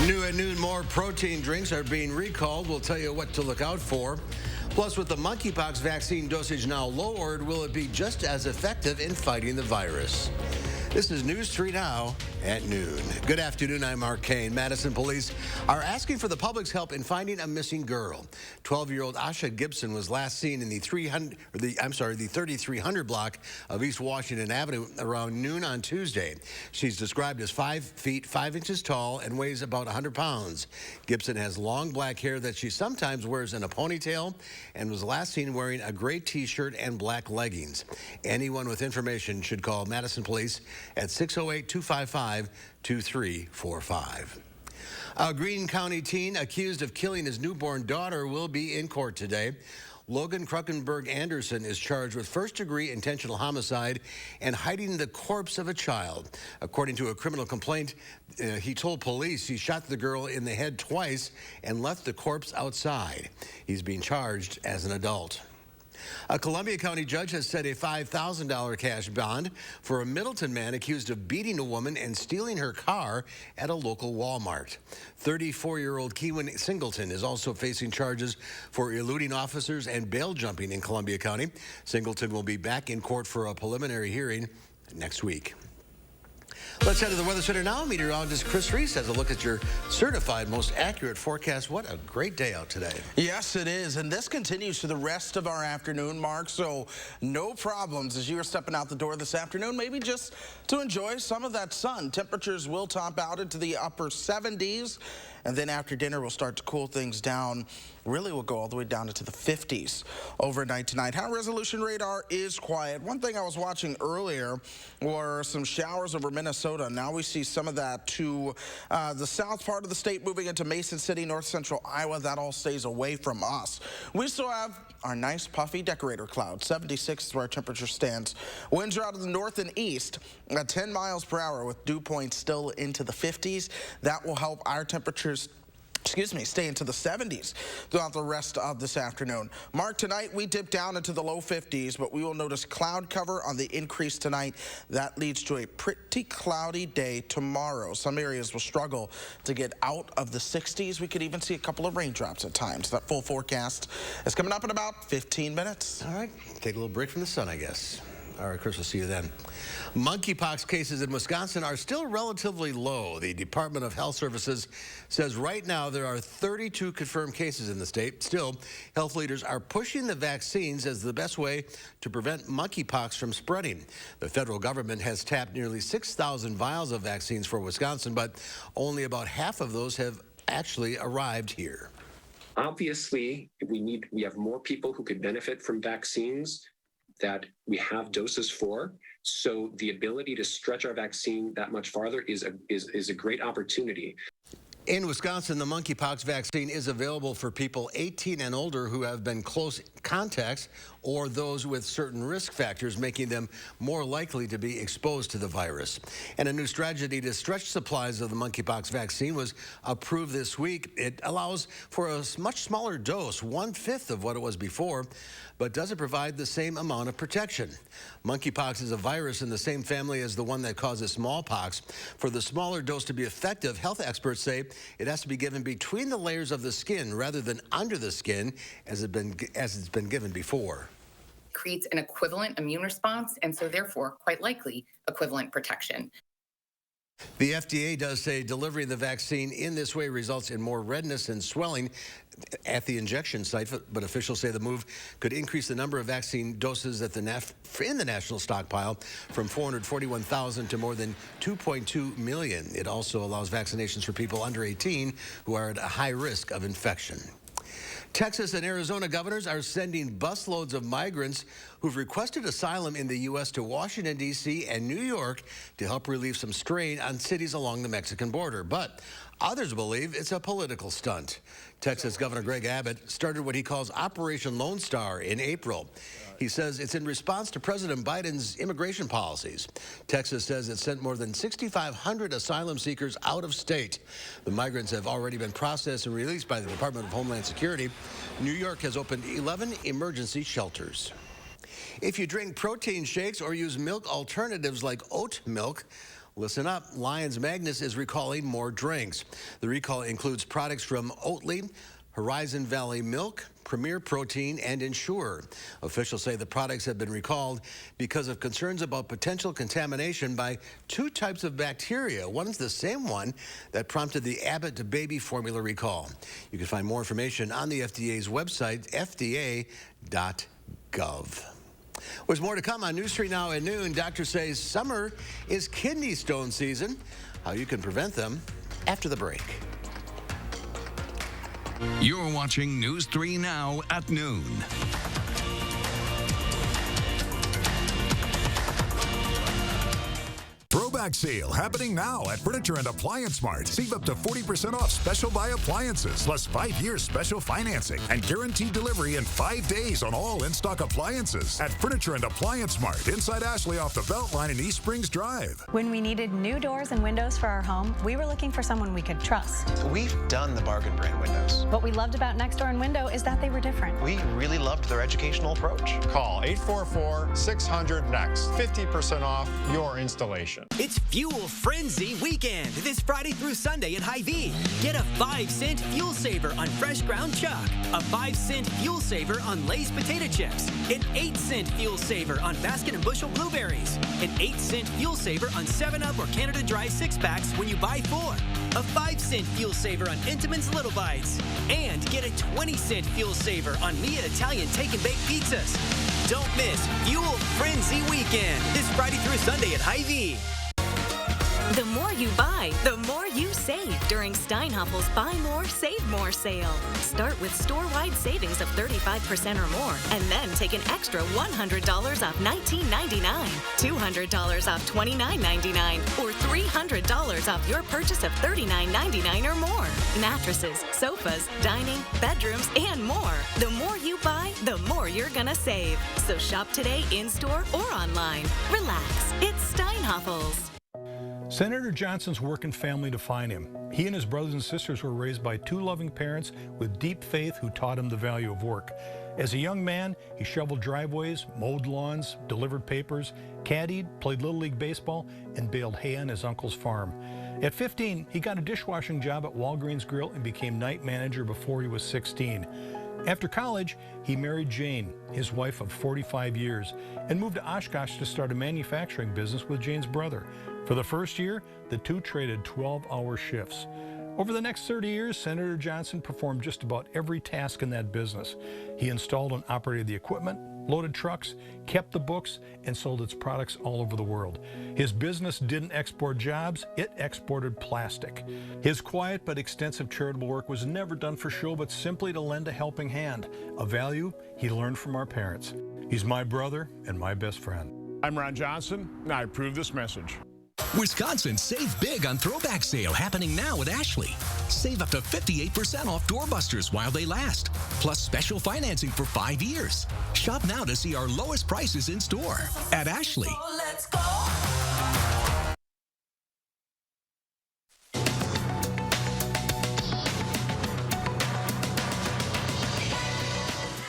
New at noon, more protein drinks are being recalled. We'll tell you what to look out for. Plus, with the monkeypox vaccine dosage now lowered, will it be just as effective in fighting the virus? This is News 3 Now at noon. Good afternoon, I'm Mark Kane. Madison police are asking for the public's help in finding a missing girl. 12-year-old Asha Gibson was last seen in the 3300 block of East Washington Avenue around noon on Tuesday. She's described as 5 feet 5 inches tall and weighs about 100 pounds. Gibson has long black hair that she sometimes wears in a ponytail and was last seen wearing a gray t-shirt and black leggings. Anyone with information should call Madison police at 608-255-2345. A Greene County teen accused of killing his newborn daughter will be in court today. Logan Kruckenberg Anderson is charged with first-degree intentional homicide and hiding the corpse of a child. According to a criminal complaint, he told police he shot the girl in the head twice and left the corpse outside. He's being charged as an adult. A Columbia County judge has set a $5,000 cash bond for a Middleton man accused of beating a woman and stealing her car at a local Walmart. 34-year-old Kewin Singleton is also facing charges for eluding officers and bail jumping in Columbia County. Singleton will be back in court for a preliminary hearing next week. Let's head to the Weather Center now. Meteorologist Chris Reese has a look at your certified most accurate forecast. What a great day out today. Yes, it is. And this continues for the rest of our afternoon, Mark. So no problems as you are stepping out the door this afternoon, maybe just to enjoy some of that sun. Temperatures will top out into the upper 70s. And then after dinner, we'll start to cool things down. Really, we'll go all the way down into the 50s overnight tonight. High resolution radar is quiet. One thing I was watching earlier were some showers over Minnesota. Now we see some of that to the south part of the state moving into Mason City, north central Iowa. That all stays away from us. We still have our nice puffy decorator cloud. 76 is where our temperature stands. Winds are out of the north and east at 10 miles per hour with dew points still into the 50s. That will help our temperatures stay into the 70s throughout the rest of this afternoon. Mark, tonight we dip down into the low 50s, but we will notice cloud cover on the increase tonight. That leads to a pretty cloudy day tomorrow. Some areas will struggle to get out of the 60s. We could even see a couple of raindrops at times. That full forecast is coming up in about 15 minutes. All right, take a little break from the sun, I guess. All right, Chris, we'll see you then. Monkeypox cases in Wisconsin are still relatively low. The Department of Health Services says right now there are 32 confirmed cases in the state. Still, health leaders are pushing the vaccines as the best way to prevent monkeypox from spreading. The federal government has tapped nearly 6,000 vials of vaccines for Wisconsin, but only about half of those have actually arrived here. Obviously, we have more people who could benefit from vaccines that we have doses for. So the ability to stretch our vaccine that much farther is a great opportunity. In Wisconsin, the monkeypox vaccine is available for people 18 and older who have been close contacts or those with certain risk factors, making them more likely to be exposed to the virus. And a new strategy to stretch supplies of the monkeypox vaccine was approved this week. It allows for a much smaller dose, 1/5 of what it was before, but doesn't provide the same amount of protection. Monkeypox is a virus in the same family as the one that causes smallpox. For the smaller dose to be effective, health experts say it has to be given between the layers of the skin rather than under the skin as it's been given before. Creates an equivalent immune response and so therefore quite likely equivalent protection. The FDA does say delivering the vaccine in this way results in more redness and swelling at the injection site, but officials say the move could increase the number of vaccine doses in the national stockpile from 441,000 to more than 2.2 million. It also allows vaccinations for people under 18 who are at a high risk of infection. Texas and Arizona governors are sending busloads of migrants who've requested asylum in the U.S. to Washington, D.C. and New York to help relieve some strain on cities along the Mexican border. But others believe it's a political stunt. Texas Governor Greg Abbott started what he calls Operation Lone Star in April. He says it's in response to President Biden's immigration policies. Texas says it sent more than 6,500 asylum seekers out of state. The migrants have already been processed and released by the Department of Homeland Security. New York has opened 11 emergency shelters. If you drink protein shakes or use milk alternatives like oat milk, Listen up, Lions Magnus is recalling more drinks. The recall includes products from Oatly, Horizon Valley Milk, Premier Protein, and Ensure. Officials say the products have been recalled because of concerns about potential contamination by two types of bacteria. One is the same one that prompted the Abbott baby formula recall. You can find more information on the FDA's website, fda.gov. There's more to come on News Street Now at noon. Doctors say summer is kidney stone season. How you can prevent them after the break. You're watching News 3 Now at noon. Throwback sale happening now at Furniture and Appliance Mart. Save up to 40% off Special Buy appliances, plus 5 years special financing and guaranteed delivery in 5 days on all in-stock appliances at Furniture and Appliance Mart inside Ashley off the Beltline in East Springs Drive. When we needed new doors and windows for our home, we were looking for someone we could trust. We've done the bargain brand windows. What we loved about Next Door and Window is that they were different. We really loved their educational approach. Call 844-600-NEXT. 50% off your installation. It's Fuel Frenzy Weekend this Friday through Sunday at Hy-Vee. Get a 5-cent fuel saver on fresh ground chuck, a 5-cent fuel saver on Lay's potato chips, an 8-cent fuel saver on Baskin & Bushel blueberries, an 8-cent fuel saver on 7-Up or Canada Dry 6-packs when you buy 4, a 5-cent fuel saver on Intamin's Little Bites, and get a 20-cent fuel saver on Mia Italian Take and Bake pizzas. Don't miss Fuel Frenzy Weekend this Friday through Sunday at Hy-Vee. The more you buy, the more you save during Steinhaffel's Buy More, Save More sale. Start with store-wide savings of 35% or more, and then take an extra $100 off $19.99, $200 off $29.99, or $300 off your purchase of $39.99 or more. Mattresses, sofas, dining, bedrooms, and more. The more you buy, the more you're gonna save. So shop today in-store or online. Relax. It's Steinhaffel's. Senator Johnson's working family defined him. He and his brothers and sisters were raised by 2 loving parents with deep faith who taught him the value of work. As a young man, he shoveled driveways, mowed lawns, delivered papers, caddied, played Little League baseball, and baled hay on his uncle's farm. At 15, he got a dishwashing job at Walgreens Grill and became night manager before he was 16. After college, he married Jane, his wife of 45 years, and moved to Oshkosh to start a manufacturing business with Jane's brother. For the first year, the two traded 12-hour shifts. Over the next 30 years, Senator Johnson performed just about every task in that business. He installed and operated the equipment, loaded trucks, kept the books, and sold its products all over the world. His business didn't export jobs, it exported plastic. His quiet but extensive charitable work was never done for show, but simply to lend a helping hand, a value he learned from our parents. He's my brother and my best friend. I'm Ron Johnson, and I approve this message. Wisconsin Save Big on Throwback Sale happening now at Ashley. Save up to 58% off doorbusters while they last, plus special financing for 5 years. Shop now to see our lowest prices in store at Ashley. Let's go.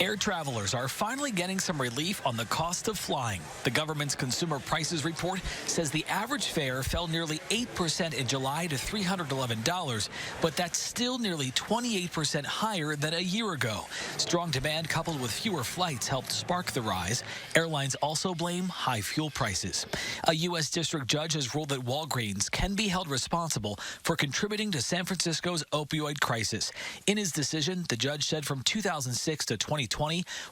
Air travelers are finally getting some relief on the cost of flying. The government's Consumer Prices Report says the average fare fell nearly 8% in July to $311, but that's still nearly 28% higher than a year ago. Strong demand coupled with fewer flights helped spark the rise. Airlines also blame high fuel prices. A U.S. district judge has ruled that Walgreens can be held responsible for contributing to San Francisco's opioid crisis. In his decision, the judge said from 2006 to 2020,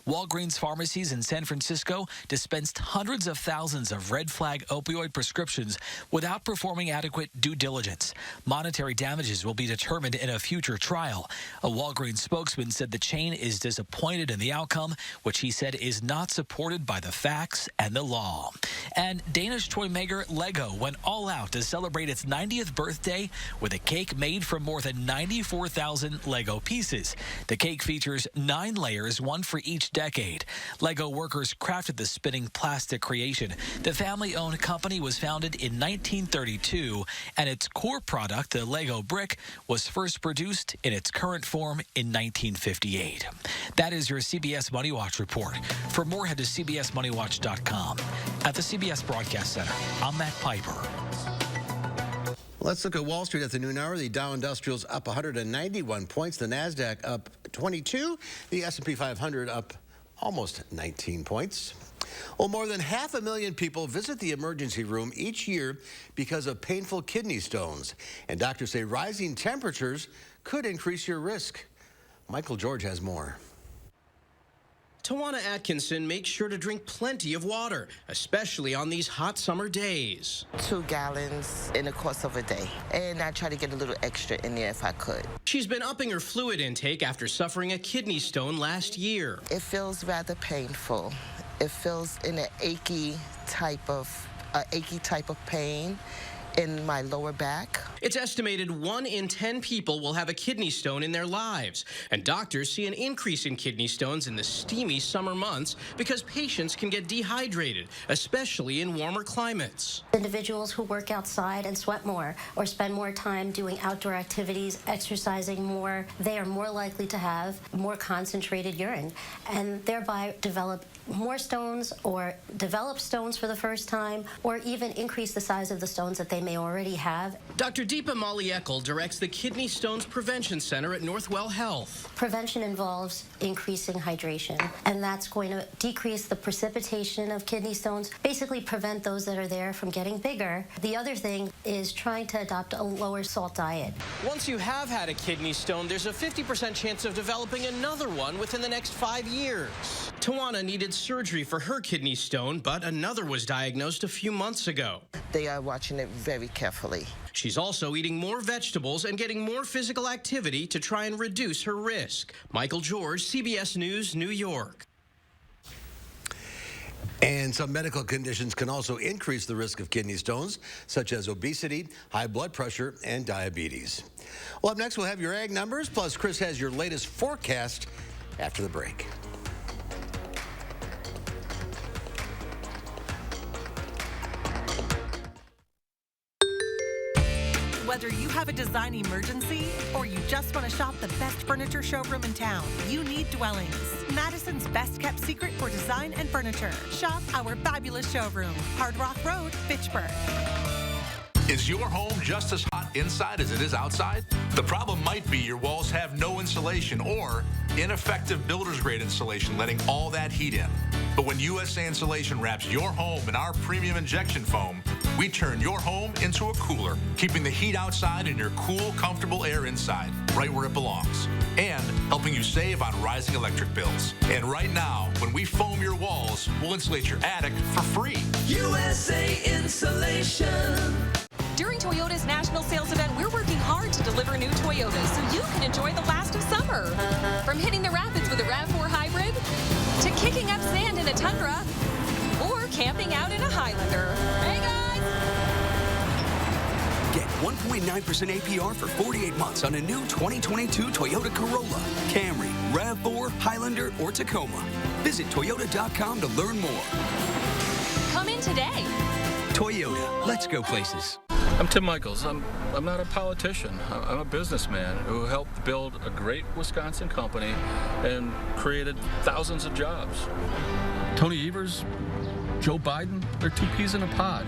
Walgreens pharmacies in San Francisco dispensed hundreds of thousands of red flag opioid prescriptions without performing adequate due diligence. Monetary damages will be determined in a future trial. A Walgreens spokesman said the chain is disappointed in the outcome, which he said is not supported by the facts and the law. And Danish toy maker Lego went all out to celebrate its 90th birthday with a cake made from more than 94,000 Lego pieces. The cake features 9 layers, one for each decade. Lego workers crafted the spinning plastic creation. The family-owned company was founded in 1932, and its core product, the Lego brick, was first produced in its current form in 1958. That is your CBS Money Watch report. For more, head to CBSMoneyWatch.com. At the CBS Broadcast Center, I'm Matt Piper. Let's look at Wall Street at the noon hour. The Dow Industrials up 191 points. The Nasdaq up 22. The S&P 500 up almost 19 points. Well, more than 500,000 people visit the emergency room each year because of painful kidney stones. And doctors say rising temperatures could increase your risk. Michael George has more. Tawana Atkinson makes sure to drink plenty of water, especially on these hot summer days. 2 gallons in the course of a day, and I try to get a little extra in there if I could. She's been upping her fluid intake after suffering a kidney stone last year. It feels rather painful. It feels in an achy type of pain in my lower back. It's estimated 1 in 10 people will have a kidney stone in their lives, and doctors see an increase in kidney stones in the steamy summer months because patients can get dehydrated, especially in warmer climates. Individuals who work outside and sweat more or spend more time doing outdoor activities, exercising more, they are more likely to have more concentrated urine and thereby develop more stones or develop stones for the first time or even increase the size of the stones that they may already have. Dr. Deepa Malliekal directs the Kidney Stones Prevention Center at Northwell Health. Prevention involves increasing hydration, and that's going to decrease the precipitation of kidney stones, basically prevent those that are there from getting bigger. The other thing is trying to adopt a lower salt diet. Once you have had a kidney stone, there's a 50% chance of developing another one within the next 5 years. Tawana needed surgery for her kidney stone, but another was diagnosed a few months ago. They are watching it very carefully. She's also eating more vegetables and getting more physical activity to try and reduce her risk. Michael George, CBS News, New York. And some medical conditions can also increase the risk of kidney stones, such as obesity, high blood pressure, and diabetes. Well, up next, we'll have your ag numbers, plus Chris has your latest forecast after the break. Whether you have a design emergency or you just want to shop the best furniture showroom in town, you need Dwellings, Madison's best kept secret for design and furniture. Shop our fabulous showroom, Hard Rock Road, Fitchburg. Is your home just as hot inside as it is outside? The problem might be your walls have no insulation or ineffective builder's grade insulation letting all that heat in. But when USA Insulation wraps your home in our premium injection foam, we turn your home into a cooler, keeping the heat outside and your cool, comfortable air inside, right where it belongs, and helping you save on rising electric bills. And right now, when we foam your walls, we'll insulate your attic for free. USA Insulation. During Toyota's national sales event, we're working hard to deliver new Toyotas so you can enjoy the last of summer. From hitting the rapids with a RAV4 hybrid, to kicking up sand in a Tundra, or camping out in a Highlander. Hey guys! Get 1.9% APR for 48 months on a new 2022 Toyota Corolla, Camry, RAV4, Highlander, or Tacoma. Visit Toyota.com to learn more. Come in today. Toyota, let's go places. I'm Tim Michaels. I'm not a politician. I'm a businessman who helped build a great Wisconsin company and created thousands of jobs. Tony Evers, Joe Biden, they're 2 peas in a pod.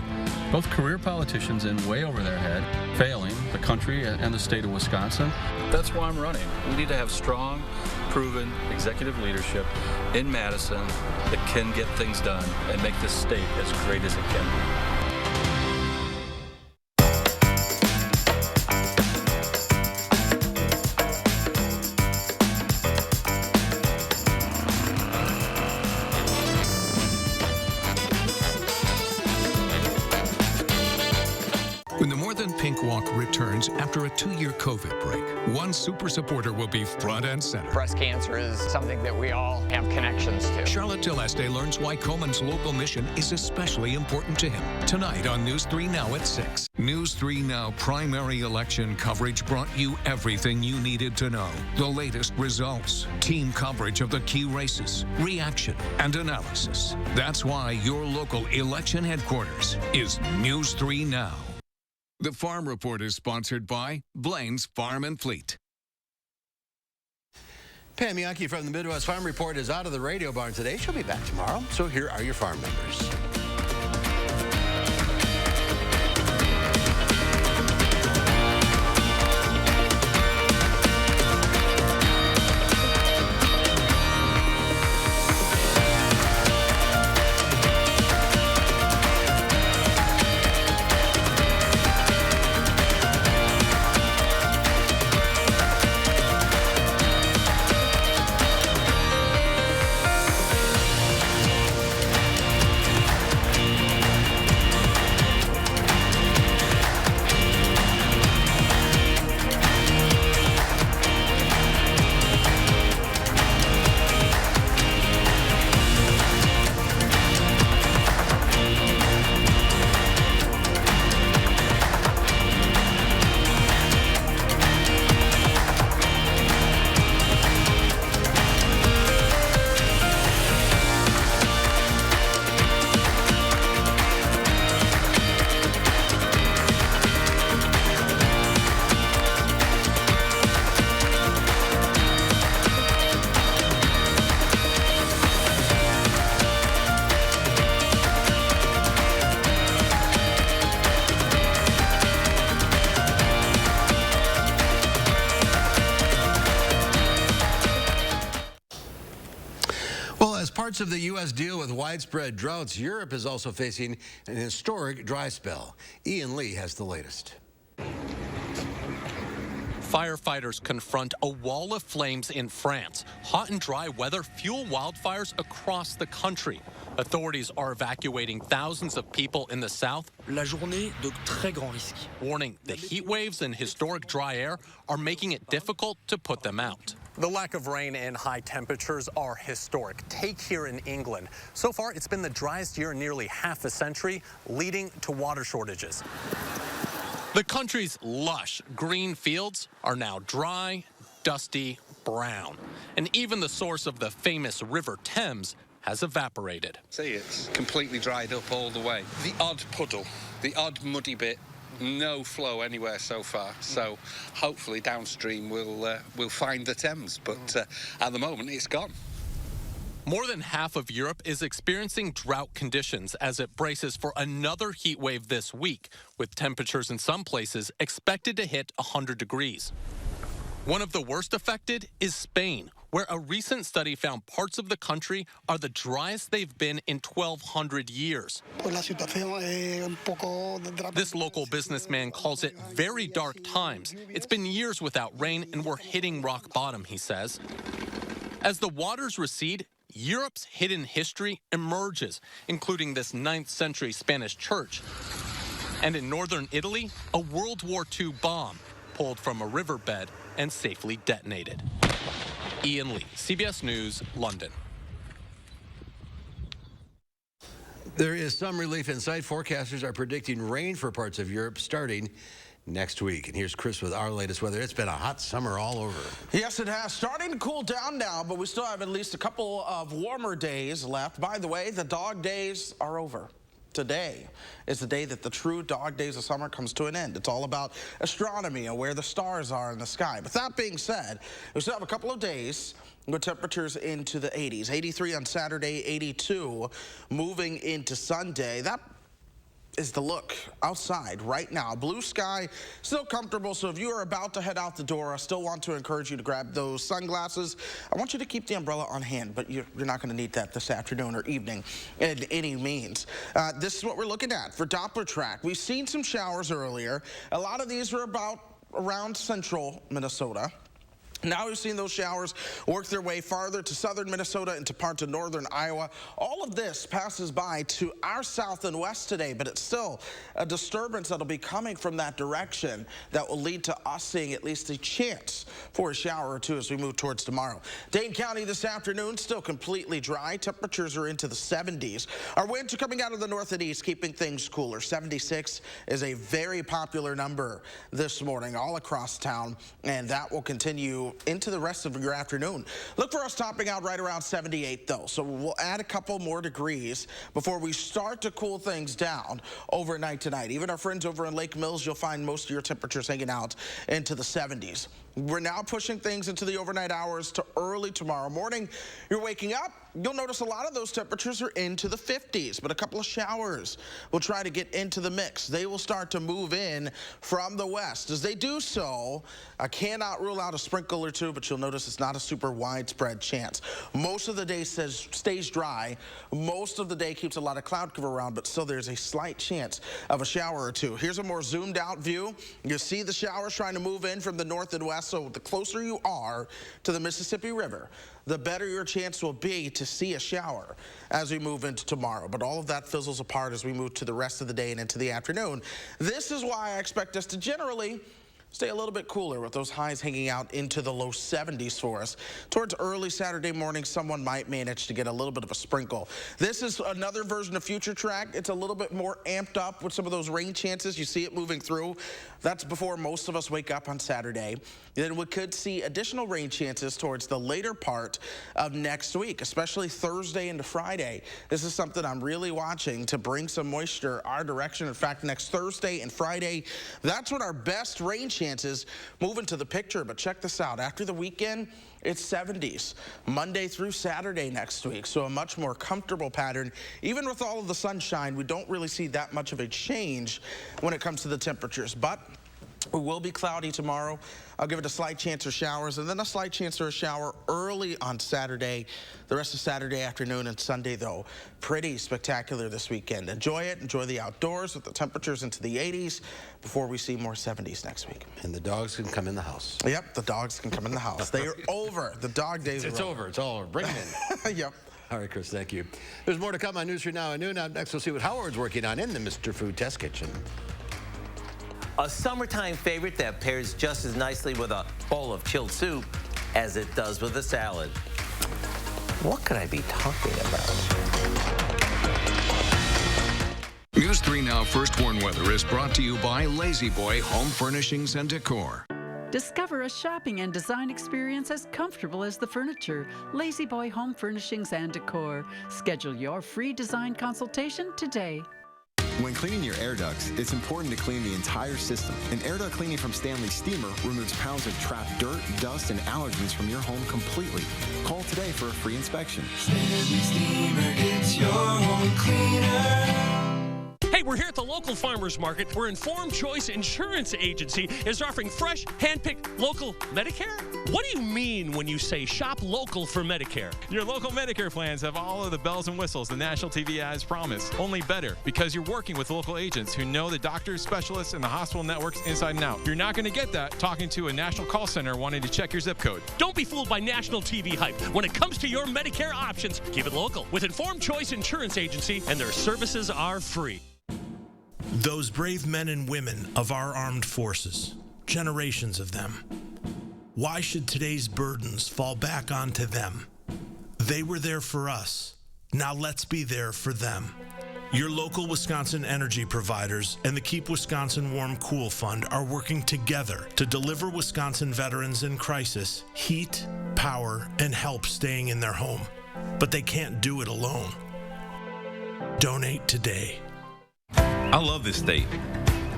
Both career politicians in way over their head, failing the country and the state of Wisconsin. That's why I'm running. We need to have strong, proven executive leadership in Madison that can get things done and make this state as great as it can be. When the More Than Pink Walk returns after a 2-year COVID break, one super supporter will be front and center. Breast cancer is something that we all have connections to. Charlotte Teleste learns why Coleman's local mission is especially important to him. Tonight on News 3 Now at 6. News 3 Now primary election coverage brought you everything you needed to know. The latest results, team coverage of the key races, reaction, and analysis. That's why your local election headquarters is News 3 Now. The Farm Report is sponsored by Blaine's Farm and Fleet. Pam Yankee from the Midwest Farm Report is out of the radio barn today. She'll be back tomorrow. So here are your farm members. parts of the U.S. deal with widespread droughts, Europe is also facing an historic dry spell. Ian Lee has the latest. Firefighters confront a wall of flames in France. Hot and dry weather fuel wildfires across the country. Authorities are evacuating thousands of people in the south. La journée de très grand risque. Warning the heat waves and historic dry air are making it difficult to put them out. The lack of rain and high temperatures are historic. Take here in England. So far, it's been the driest year in nearly half a century, leading to water shortages. The country's lush green fields are now dry, dusty, brown. And even the source of the famous River Thames has evaporated. See, it's completely dried up all the way. The odd puddle, the odd muddy bit, no flow anywhere so far. So hopefully downstream we'll find the Thames, but at the moment it's gone. More than half of Europe is experiencing drought conditions as it braces for another heat wave this week, with temperatures in some places expected to hit 100 degrees. One of the worst affected is Spain, where a recent study found parts of the country are the driest they've been in 1,200 years. This local businessman calls it very dark times. It's been years without rain and we're hitting rock bottom, he says. As the waters recede, Europe's hidden history emerges, including this 9th century Spanish church. And in northern Italy, a World War II bomb pulled from a riverbed and safely detonated. Ian Lee, CBS News, London. There is some relief in sight. Forecasters are predicting rain for parts of Europe starting next week. And here's Chris with our latest weather. It's been a hot summer all over. Yes, it has. Starting to cool down now, but we still have at least a couple of warmer days left. By the way, the dog days are over. Today is the day that the true dog days of summer comes to an end. It's all about astronomy and where the stars are in the sky. But that being said, we still have a couple of days with temperatures into the 80s. 83 on Saturday, 82 moving into Sunday. That is the look outside right now. Blue sky, still comfortable, so if you are about to head out the door, I still want to encourage you to grab those sunglasses. I want you to keep the umbrella on hand, but you're not going to need that this afternoon or evening in any means. This is what we're looking at for Doppler track. We've seen some showers earlier. A lot of these were around central Minnesota. Now we've seen those showers work their way farther to southern Minnesota into parts of northern Iowa. All of this passes by to our south and west today, but it's still a disturbance that'll be coming from that direction that will lead to us seeing at least a chance for a shower or two as we move towards tomorrow. Dane County this afternoon still completely dry. Temperatures are into the 70s. Our winds are coming out of the north and east, keeping things cooler. 76 is a very popular number this morning all across town, and that will continue into the rest of your afternoon. Look for us topping out right around 78 though, so we'll add a couple more degrees before we start to cool things down overnight tonight. Even our friends over in Lake Mills, you'll find most of your temperatures hanging out into the 70s. We're now pushing things into the overnight hours to early tomorrow morning. You're waking up, you'll notice a lot of those temperatures are into the 50s, but a couple of showers will try to get into the mix. They will start to move in from the west. As they do so, I cannot rule out a sprinkle or two, but you'll notice it's not a super widespread chance. Most of the day stays dry. Most of the day keeps a lot of cloud cover around, but still there's a slight chance of a shower or two. Here's a more zoomed out view. You see the showers trying to move in from the north and west. So the closer you are to the Mississippi River, the better your chance will be to see a shower as we move into tomorrow. But all of that fizzles apart as we move to the rest of the day and into the afternoon. This is why I expect us to generally stay a little bit cooler with those highs hanging out into the low 70s for us. Towards early Saturday morning, someone might manage to get a little bit of a sprinkle. This is another version of Future Track. It's a little bit more amped up with some of those rain chances. You see it moving through. That's before most of us wake up on Saturday. Then we could see additional rain chances towards the later part of next week, especially Thursday into Friday. This is something I'm really watching to bring some moisture our direction. In fact, next Thursday and Friday, that's when our best rain chances move into the picture. But check this out. After the weekend, it's 70s Monday through Saturday next week. So a much more comfortable pattern. Even with all of the sunshine, we don't really see that much of a change when it comes to the temperatures. But It will be cloudy tomorrow. I'll give it a slight chance of showers and then a slight chance of a shower early on Saturday. The rest of Saturday afternoon and Sunday, though, pretty spectacular this weekend. Enjoy it. Enjoy the outdoors with the temperatures into the 80s before we see more 70s next week. And the dogs can come in the house. Yep, the dogs can come in the house. They are over. The dog days It's are over. It's all over. Bring them in. Yep. All right, Chris, thank you. There's more to come on News 3 Now at noon. Up next, we'll see what Howard's working on in the Mr. Food Test Kitchen. A summertime favorite that pairs just as nicely with a bowl of chilled soup as it does with a salad. What could I be talking about? News 3 Now First Warn Weather is brought to you by Lazy Boy Home Furnishings and Decor. Discover a shopping and design experience as comfortable as the furniture. Lazy Boy Home Furnishings and Decor. Schedule your free design consultation today. When cleaning your air ducts, it's important to clean the entire system. And air duct cleaning from Stanley Steamer removes pounds of trapped dirt, dust, and allergens from your home completely. Call today for a free inspection. Stanley Steamer gets your home cleaner. Hey, we're here at the local farmers market where Informed Choice Insurance Agency is offering fresh, hand-picked local Medicare. What do you mean when you say shop local for Medicare? Your local Medicare plans have all of the bells and whistles the national TV ads promise, only better because you're working with local agents who know the doctors, specialists, and the hospital networks inside and out. You're not going to get that talking to a national call center wanting to check your zip code. Don't be fooled by national TV hype. When it comes to your Medicare options, keep it local with Informed Choice Insurance Agency, and their services are free. Those brave men and women of our armed forces, generations of them. Why should today's burdens fall back onto them? They were there for us. Now let's be there for them. Your local Wisconsin energy providers and the Keep Wisconsin Warm Cool Fund are working together to deliver Wisconsin veterans in crisis heat, power, and help staying in their home. But they can't do it alone. Donate today. I love this state.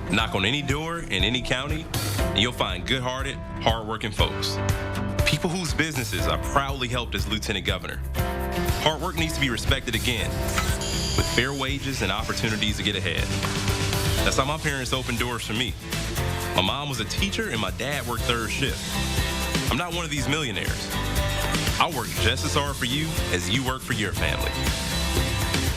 Knock on any door in any county, and you'll find good-hearted, hard-working folks. People whose businesses I proudly helped as Lieutenant Governor. Hard work needs to be respected again, with fair wages and opportunities to get ahead. That's how my parents opened doors for me. My mom was a teacher, and my dad worked third shift. I'm not one of these millionaires. I work just as hard for you as you work for your family.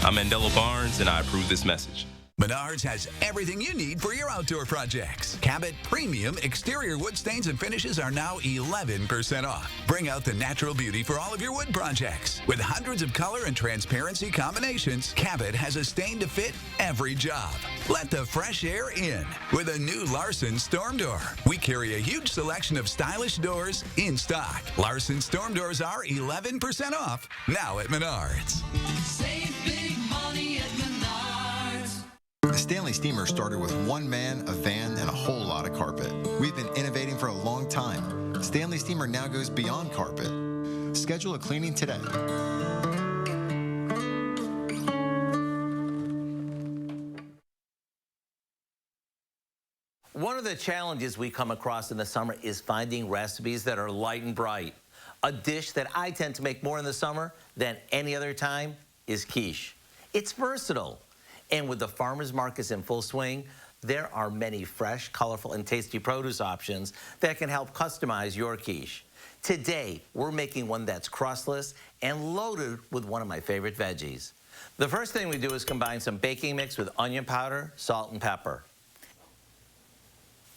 I'm Mandela Barnes, and I approve this message. Menards has everything you need for your outdoor projects. Cabot Premium exterior wood stains and finishes are now 11% off. Bring out the natural beauty for all of your wood projects. With hundreds of color and transparency combinations, Cabot has a stain to fit every job. Let the fresh air in with a new Larson Storm Door. We carry a huge selection of stylish doors in stock. Larson Storm Doors are 11% off now at Menards. Save big money at Menards. The Stanley Steamer started with one man, a van, and a whole lot of carpet. We've been innovating for a long time. Stanley Steamer now goes beyond carpet. Schedule a cleaning today. One of the challenges we come across in the summer is finding recipes that are light and bright. A dish that I tend to make more in the summer than any other time is quiche. It's versatile. And with the farmers markets in full swing, there are many fresh, colorful, and tasty produce options that can help customize your quiche. Today, we're making one that's crustless and loaded with one of my favorite veggies. The first thing we do is combine some baking mix with onion powder, salt, and pepper.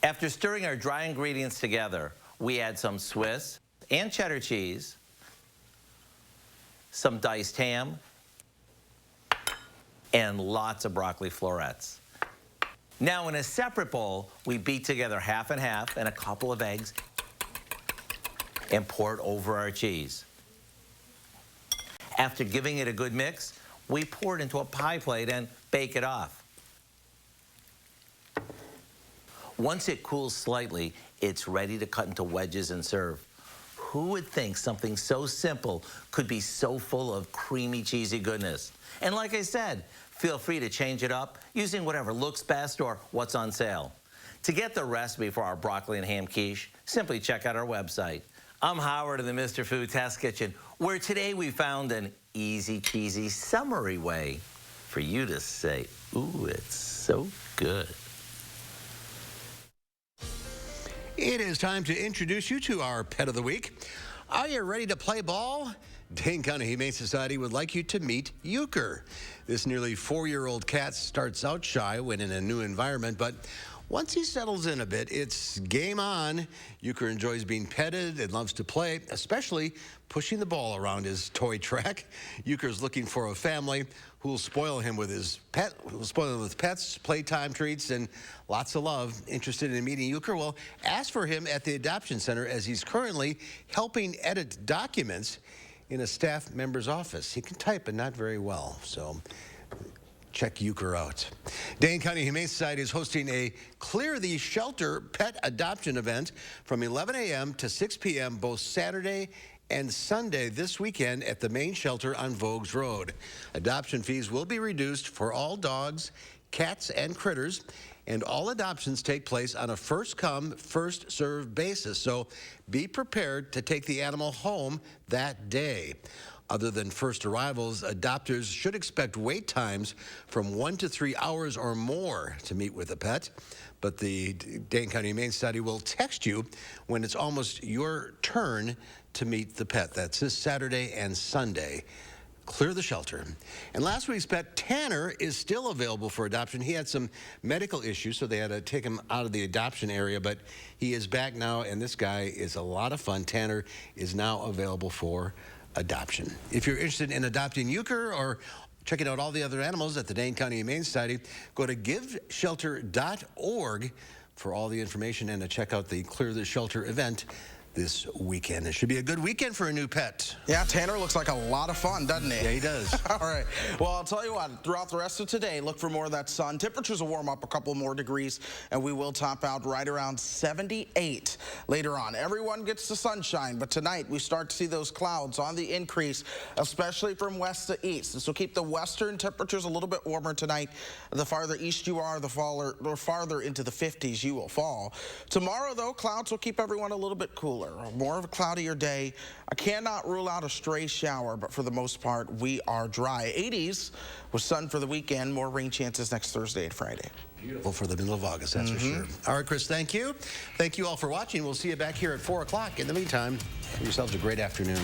After stirring our dry ingredients together, we add some Swiss and cheddar cheese, some diced ham, and lots of broccoli florets. Now in a separate bowl, we beat together half and half and a couple of eggs and pour it over our cheese. After giving it a good mix, we pour it into a pie plate and bake it off. Once it cools slightly, it's ready to cut into wedges and serve. Who would think something so simple could be so full of creamy, cheesy goodness? And like I said, feel free to change it up using whatever looks best or what's on sale. To get the recipe for our broccoli and ham quiche, simply check out our website. I'm Howard of the Mr. Food Test Kitchen, where today we found an easy, cheesy, summery way for you to say, ooh, it's so good. It is time to introduce you to our pet of the week. Are you ready to play ball? Dane County Humane Society would like you to meet Euchre. This nearly 4-year-old cat starts out shy when in a new environment, but once he settles in a bit, it's game on. Euchre enjoys being petted and loves to play, especially pushing the ball around his toy track. Euchre's looking for a family who will spoil him with pets, playtime treats, and lots of love. Interested in meeting Euchre? Well, ask for him at the adoption center as he's currently helping edit documents in a staff member's office. He can type, but not very well, so check Euchre out. Dane County Humane Society is hosting a Clear the Shelter pet adoption event from 11 a.m. to 6 p.m. both Saturday and Sunday this weekend at the main shelter on Vogues Road. Adoption fees will be reduced for all dogs, cats, and critters, and all adoptions take place on a first-come, first-served basis, so be prepared to take the animal home that day. Other than first arrivals, adopters should expect wait times from 1 to 3 hours or more to meet with a pet. But the Dane County Humane Society will text you when it's almost your turn to meet the pet. That's this Saturday and Sunday. Clear the Shelter. And last week's pet, Tanner, is still available for adoption. He had some medical issues, so they had to take him out of the adoption area, but he is back now, and this guy is a lot of fun. Tanner is now available for adoption. If you're interested in adopting Euchre or checking out all the other animals at the Dane County Humane Society, go to giveshelter.org for all the information and to check out the Clear the Shelter event this weekend. It should be a good weekend for a new pet. Yeah, Tanner looks like a lot of fun, doesn't he? Yeah, he does. All right. Well, I'll tell you what, throughout the rest of today, look for more of that sun. Temperatures will warm up a couple more degrees, and we will top out right around 78 later on. Everyone gets the sunshine, but tonight we start to see those clouds on the increase, especially from west to east. This will keep the western temperatures a little bit warmer tonight. The farther east you are, the farther into the 50s you will fall. Tomorrow, though, clouds will keep everyone a little bit cooler. More of a cloudier day. I cannot rule out a stray shower, but for the most part, we are dry. 80s with sun for the weekend. More rain chances next Thursday and Friday. Beautiful for the middle of August, that's for sure. All right, Chris, thank you. Thank you all for watching. We'll see you back here at 4 o'clock. In the meantime, have yourselves a great afternoon.